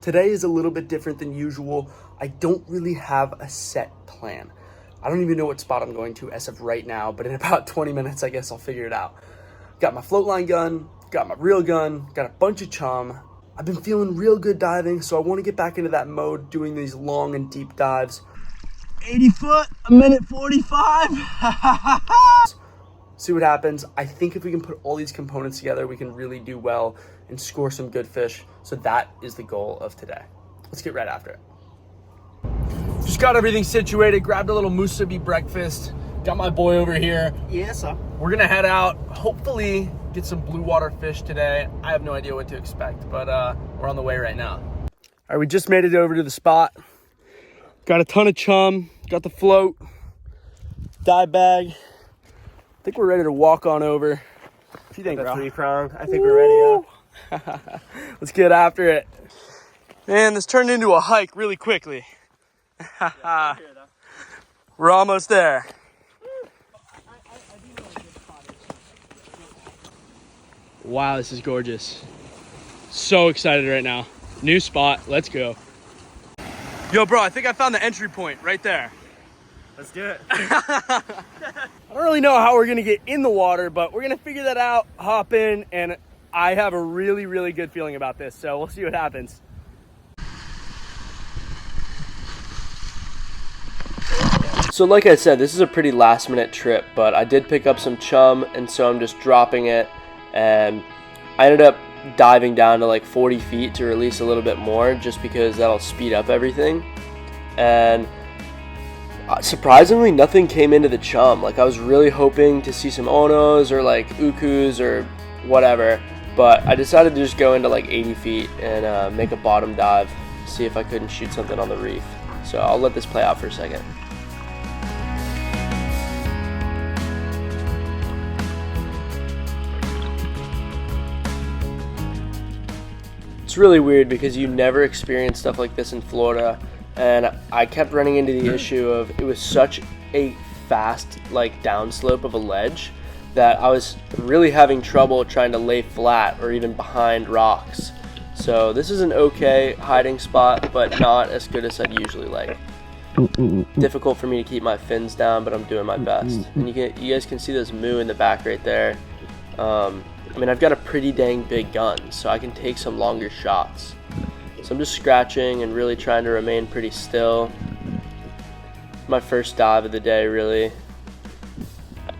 Today is a little bit different than usual. I don't really have a set plan. I don't even know what spot I'm going to as of right now, but in about 20 minutes, I guess I'll figure it out. Got my float line gun, got my reel gun, got a bunch of chum. I've been feeling real good diving, so I want to get back into that mode, doing these long and deep dives. 80 foot, a minute 45. See what happens. I think if we can put all these components together, we can really do well and score some good fish. So that is the goal of today. Let's get right after it. Just got everything situated, grabbed a little musubi breakfast, got my boy over here. Yes, sir. We're gonna head out, hopefully get some blue water fish today. I have no idea what to expect, but we're on the way right now. All right, we just made it over to the spot. Got a ton of chum, got the float, dive bag. I think we're ready to walk on over. What do you think, bro? 3-prong. I think we're ready, yeah. Let's get after it. Man, this turned into a hike really quickly. We're almost there. Wow, this is gorgeous. So excited right now. New spot, let's go. Yo, bro, I think I found the entry point right there. Let's do it. I don't really know how we're gonna get in the water, but we're gonna figure that out, hop in, and I have a really, really good feeling about this, so we'll see what happens. So like I said, this is a pretty last minute trip, but I did pick up some chum, and so I'm just dropping it, and I ended up diving down to like 40 feet to release a little bit more, just because that'll speed up everything. And surprisingly, nothing came into the chum. Like, I was really hoping to see some onos or like ukus or whatever, but I decided to just go into like 80 feet and make a bottom dive, see if I couldn't shoot something on the reef. So I'll let this play out for a second. It's really weird because you never experience stuff like this in Florida, and I kept running into the issue of it was such a fast like downslope of a ledge that I was really having trouble trying to lay flat or even behind rocks. So this is an okay hiding spot, but not as good as I'd usually like. Difficult for me to keep my fins down, but I'm doing my best. And you guys can see those moo in the back right there. I mean, I've got a pretty dang big gun, so I can take some longer shots. So I'm just scratching and really trying to remain pretty still. My first dive of the day, really.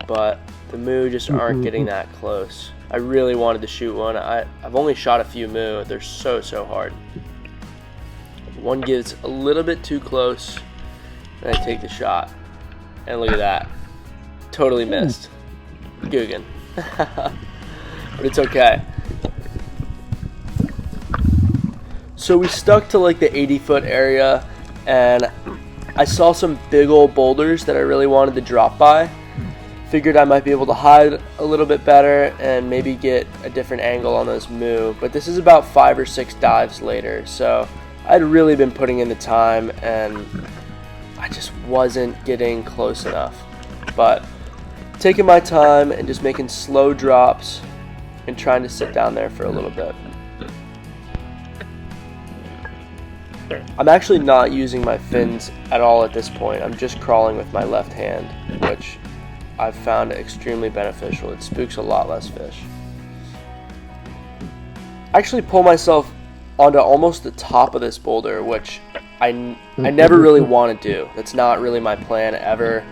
But the moo just aren't getting that close. I really wanted to shoot one. I've only shot a few moo. They're so hard. One gets a little bit too close, and I take the shot. And look at that. Totally missed. Guggen. But it's okay. So we stuck to like the 80 foot area, and I saw some big old boulders that I really wanted to drop by. Figured I might be able to hide a little bit better and maybe get a different angle on those moo. But this is about 5 or 6 dives later, so I'd really been putting in the time and I just wasn't getting close enough. But taking my time and just making slow drops and trying to sit down there for a little bit. I'm actually not using my fins at all at this point. I'm just crawling with my left hand, which I've found extremely beneficial. It spooks a lot less fish. I actually pull myself onto almost the top of this boulder, which I never really want to do. That's not really my plan ever.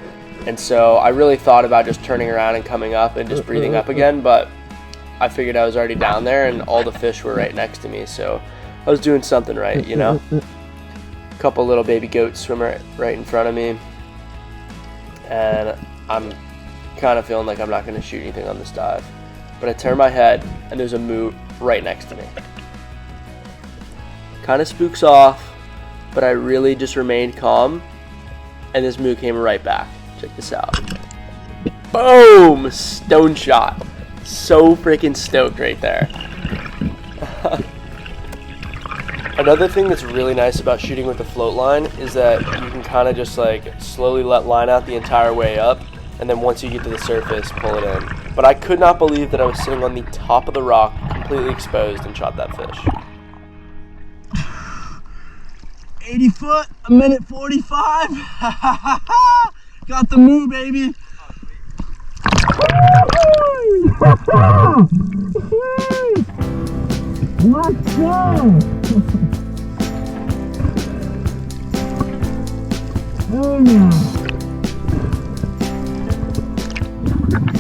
And so I really thought about just turning around and coming up and just breathing up again, but I figured I was already down there and all the fish were right next to me, so I was doing something right, you know? A couple little baby goats swim right in front of me, and I'm kind of feeling like I'm not going to shoot anything on this dive. But I turn my head, and there's a moo right next to me. Kind of spooks off, but I really just remained calm, and this moo came right back. Check this out. Boom! Stone shot. So freaking stoked right there. Another thing that's really nice about shooting with the float line is that you can kind of just like slowly let line out the entire way up, and then once you get to the surface, pull it in. But I could not believe that I was sitting on the top of the rock, completely exposed, and shot that fish. 80 foot, a minute 45. Got the move, baby. Let's go.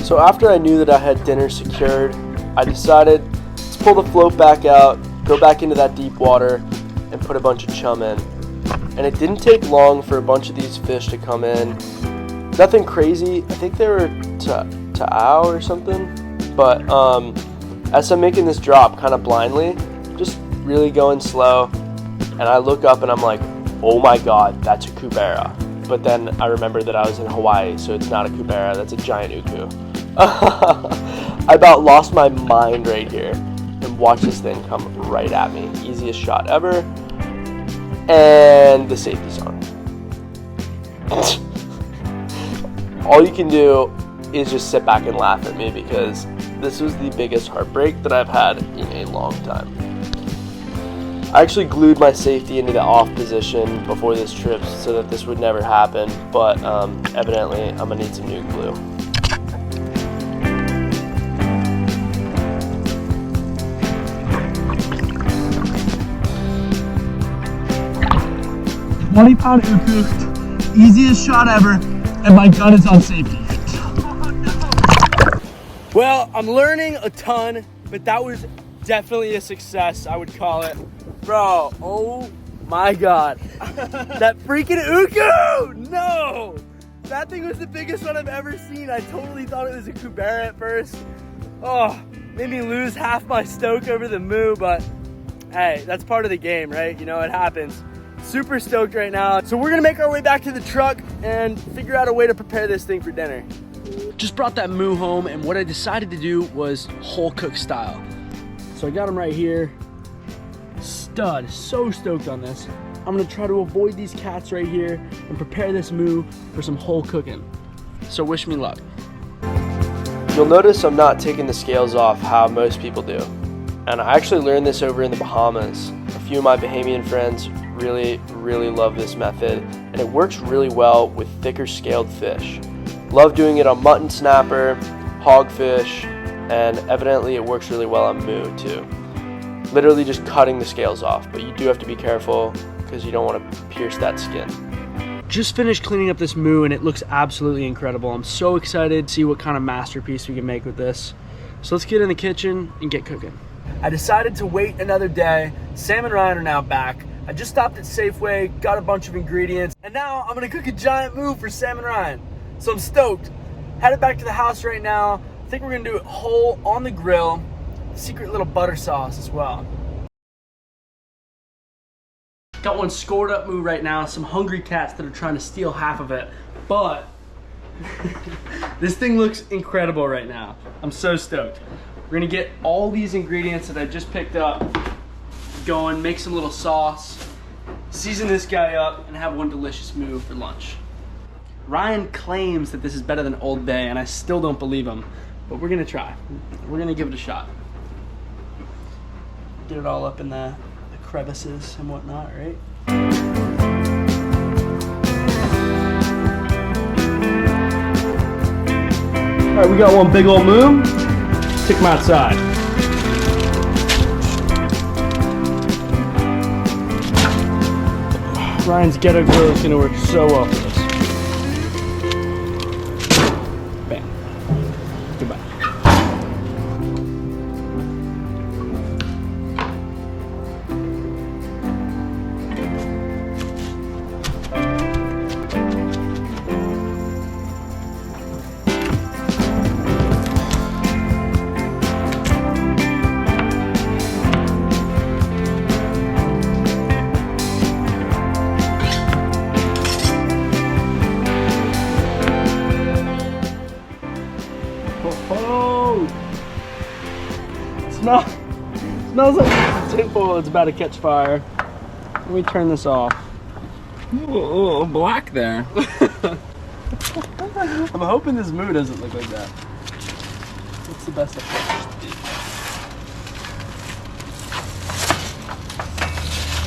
So after I knew that I had dinner secured, I decided let's pull the float back out, go back into that deep water, and put a bunch of chum in. And it didn't take long for a bunch of these fish to come in. Nothing crazy. I think they were ta'au or something. But as I'm making this drop kind of blindly, just really going slow, and I look up and I'm like, oh my god, that's a cubera. But then I remember that I was in Hawaii, so it's not a cubera, that's a giant uku. I about lost my mind right here and watched this thing come right at me. Easiest shot ever. And the safety's on. All you can do is just sit back and laugh at me because this was the biggest heartbreak that I've had in a long time. I actually glued my safety into the off position before this trip so that this would never happen, but evidently I'm gonna need some new glue. £20 uku, easiest shot ever, and my gun is on safety. Well, I'm learning a ton, but that was definitely a success, I would call it. Bro, oh my god. That freaking uku! No! That thing was the biggest one I've ever seen. I totally thought it was a cubera at first. Oh, made me lose half my stoke over the moo, but hey, that's part of the game, right? You know, it happens. Super stoked right now. So we're gonna make our way back to the truck and figure out a way to prepare this thing for dinner. Just brought that moo home, and what I decided to do was whole cook style. So I got him right here. Stud, so stoked on this. I'm gonna try to avoid these cats right here and prepare this moo for some whole cooking. So wish me luck. You'll notice I'm not taking the scales off how most people do. And I actually learned this over in the Bahamas. A few of my Bahamian friends really love this method, and it works really well with thicker scaled fish. Love doing it on mutton snapper, hogfish, and evidently it works really well on moo too. Literally just cutting the scales off, but you do have to be careful because you don't want to pierce that skin. Just finished cleaning up this moo and it looks absolutely incredible. I'm so excited to see what kind of masterpiece we can make with this. So let's get in the kitchen and get cooking. I decided to wait another day. Sam and Ryan are now back. I just stopped at Safeway, got a bunch of ingredients, and now I'm gonna cook a giant moo for Sam and Ryan. So I'm stoked. Headed back to the house right now. I think we're gonna do it whole on the grill. Secret little butter sauce as well. Got one scored up moo right now. Some hungry cats that are trying to steal half of it, but this thing looks incredible right now. I'm so stoked. We're gonna get all these ingredients that I just picked up going, make some little sauce, season this guy up, and have one delicious moo for lunch. Ryan claims that this is better than Old Bay, and I still don't believe him, but we're gonna try. We're gonna give it a shot. Get it all up in the crevices and whatnot, right? All right, we got one big old moo. Take him outside. Ryan's ghetto grill is gonna work so well for this. Bam. Goodbye. Smells like tinfoil is about to catch fire. Let me turn this off. Ooh, a little black there. I'm hoping this moo doesn't look like that. What's the best approach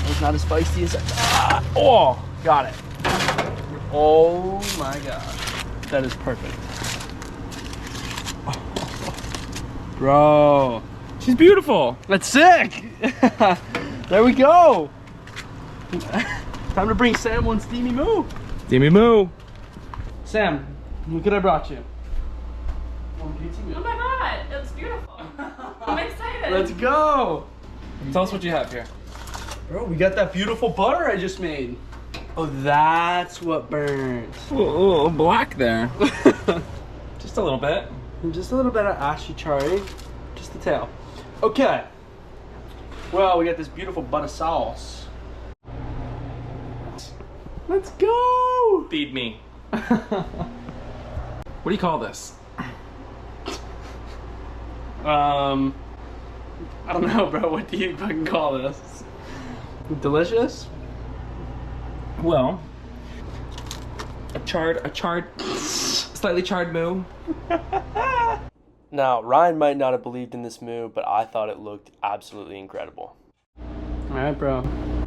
to not as feisty as oh, got it. Oh my gosh. That is perfect. Bro. She's beautiful. That's sick. There we go. Time to bring Sam one steamy moo. Steamy moo. Sam, look what I brought you. Oh my god, it's beautiful. I'm excited. Let's go. Tell us what you have here. Bro, we got that beautiful butter I just made. Oh, that's what burns. Ooh, black there. Just a little bit. And just a little bit of ashy charry. Just the tail. Okay. Well, we got this beautiful butter sauce. Let's go. Feed me. What do you call this? I don't know, bro. What do you fucking call this? Delicious? Well, slightly charred moo. Now, Ryan might not have believed in this moo, but I thought it looked absolutely incredible. All right, bro.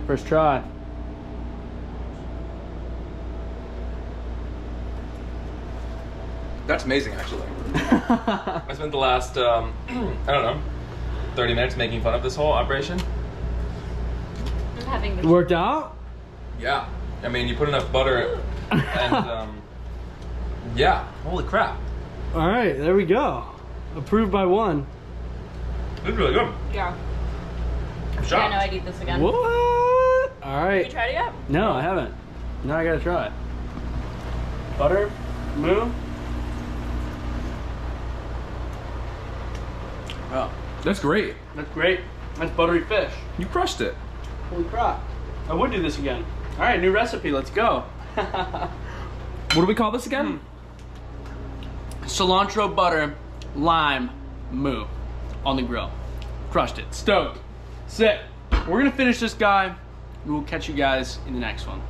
First try. That's amazing, actually. I spent the last, I don't know, 30 minutes making fun of this whole operation. I'm having It worked out? Yeah. I mean, you put enough butter and, yeah, holy crap. All right, there we go. Approved by one. This is really good. Yeah. I'm Yeah, shocked. no, I'd eat this again. What? All You right. tried it yet? No, I haven't. Now I gotta try it. Butter, moo. Oh, That's great. that's great. That's buttery fish. You crushed it. Holy crap. I would do this again. All right, new recipe. Let's go. What do we call this again? Cilantro butter, lime, moo on the grill. Crushed it. Stoked. Sick. We're gonna finish this guy. We will catch you guys in the next one.